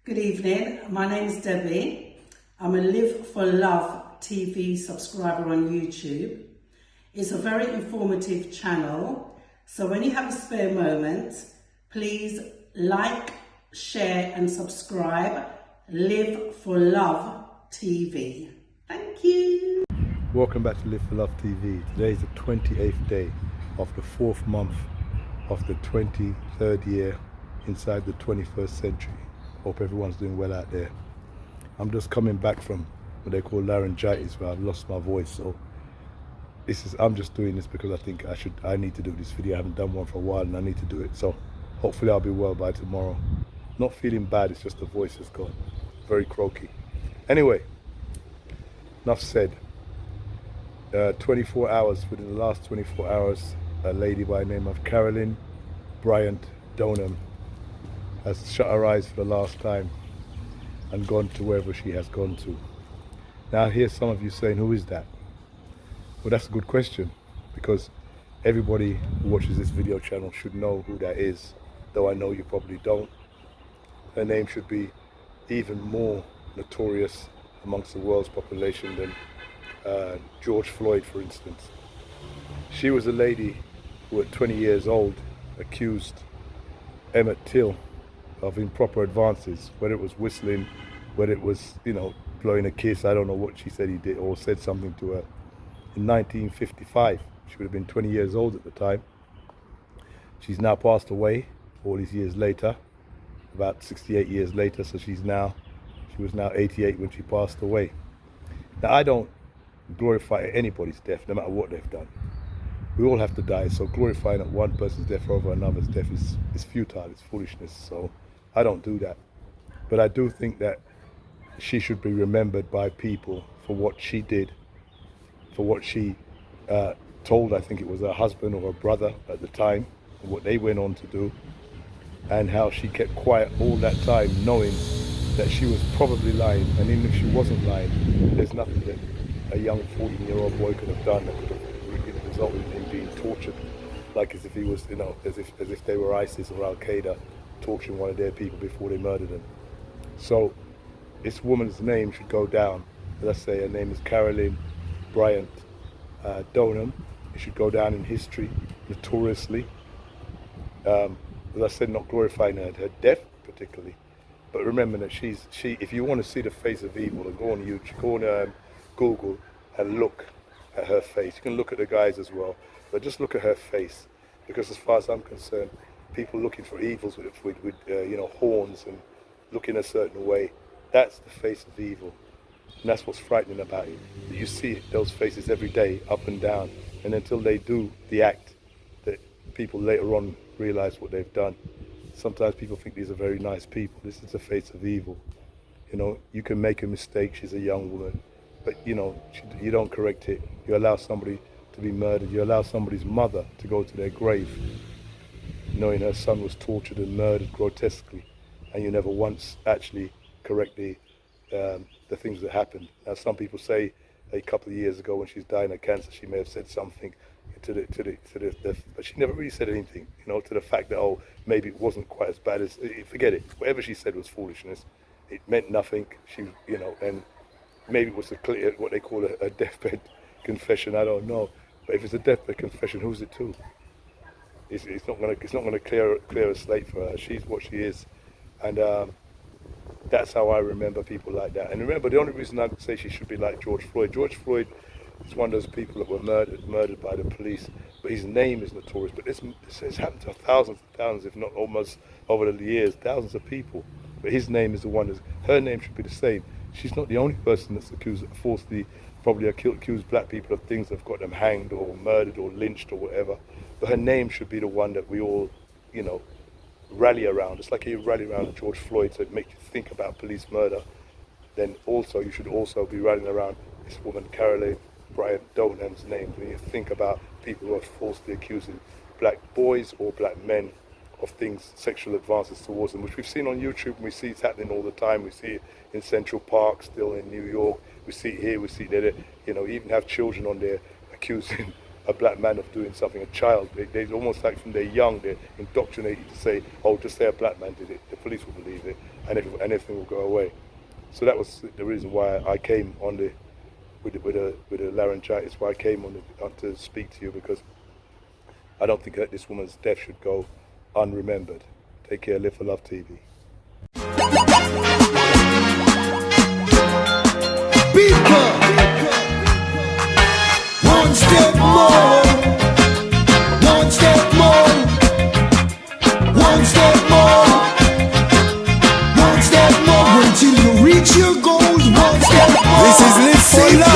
Good evening, my name is Debbie. I'm a Live for Love TV subscriber on YouTube. It's a very informative channel, so when you have a spare moment, please like, share and subscribe. Live for Love TV. Thank you. Welcome back to Live for Love TV. Today is the 28th day of the 4th month of the 23rd year inside the 21st century. Hope everyone's doing well out there. I'm just coming back from what they call laryngitis, where I've lost my voice. So I'm just doing this because I think I need to do this video. I haven't done one for a while and I need to do it. So hopefully I'll be well by tomorrow. Not feeling bad, it's just the voice has gone. Very croaky. Anyway, enough said. 24 hours, within the last 24 hours, a lady by the name of Carolyn, Bryant, Donham, has shut her eyes for the last time and gone to wherever she has gone to. Now I hear some of you saying, who is that? Well, that's a good question, because everybody who watches this video channel should know who that is, though I know you probably don't. Her name should be even more notorious amongst the world's population than George Floyd, for instance. She was a lady who at 20 years old accused Emmett of improper advances, whether it was whistling, whether it was, blowing a kiss. I don't know what she said he did or said something to her. In 1955, she would have been 20 years old at the time. She's now passed away all these years later, about 68 years later, so she was now 88 when she passed away. Now I don't glorify anybody's death, no matter what they've done. We all have to die, so glorifying that one person's death over another's death is futile, it's foolishness, so I don't do that. But I do think that she should be remembered by people for what she did, for what she told, I think it was her husband or her brother at the time, and what they went on to do, and how she kept quiet all that time, knowing that she was probably lying. And even if she wasn't lying, there's nothing that a young 14-year-old boy could have done that could have resulted in him being tortured, like as if he was, as if they were ISIS or Al Qaeda torturing one of their people before they murdered them. So this woman's name should go down. Let's say her name is Carolyn Bryant Donham. It should go down in history notoriously. As I said, not glorifying her death particularly, but remember that she. If you want to see the face of evil, and go on YouTube, go on Google and look at her face. You can look at the guys as well, but just look at her face, because as far as I'm concerned, people looking for evils with horns and looking a certain way, that's the face of evil, and that's what's frightening about it. You see those faces every day, up and down, and until they do the act that people later on realize what they've done. Sometimes people think these are very nice people. This is the face of evil. You can make a mistake. She's a young woman, but you don't correct it. You allow somebody to be murdered. You allow somebody's mother to go to their grave knowing her son was tortured and murdered grotesquely, and you never once actually correct the things that happened. Now some people say a couple of years ago when she's dying of cancer, she may have said something but she never really said anything, to the fact that, maybe it wasn't quite as bad as, forget it. Whatever she said was foolishness. It meant nothing. And maybe it was what they call a deathbed confession. I don't know. But if it's a deathbed confession, who's it to? It's not going to clear a slate for her. She's what she is, and that's how I remember people like that. And remember, the only reason I say she should be like George Floyd. George Floyd is one of those people that were murdered by the police, but his name is notorious. But this has happened to thousands and thousands, if not almost over the years, thousands of people. But his name is the one. Her name should be the same. She's not the only person that's probably accused black people of things that have got them hanged or murdered or lynched or whatever. But her name should be the one that we all, rally around. It's like you rally around George Floyd to make you think about police murder. Then also you should also be rallying around this woman, Carolyn Bryant Donham's name, when you think about people who are falsely accusing black boys or black men of things, sexual advances towards them, which we've seen on YouTube, and we see it's happening all the time. We see it in Central Park, still in New York. We see it here, we see it there. You even have children on there accusing a black man of doing something, a child. They almost like from they're young, they're indoctrinated to say, oh, just say a black man did it, the police will believe it, and everything will go away. So that was the reason why I came on with a laryngitis, why I came on to speak to you, because I don't think that this woman's death should go unremembered. Take care, Live for Love TV. People, one step more, one step more, one step more, one step more, until you reach your goals, one step more. This is Live for Love.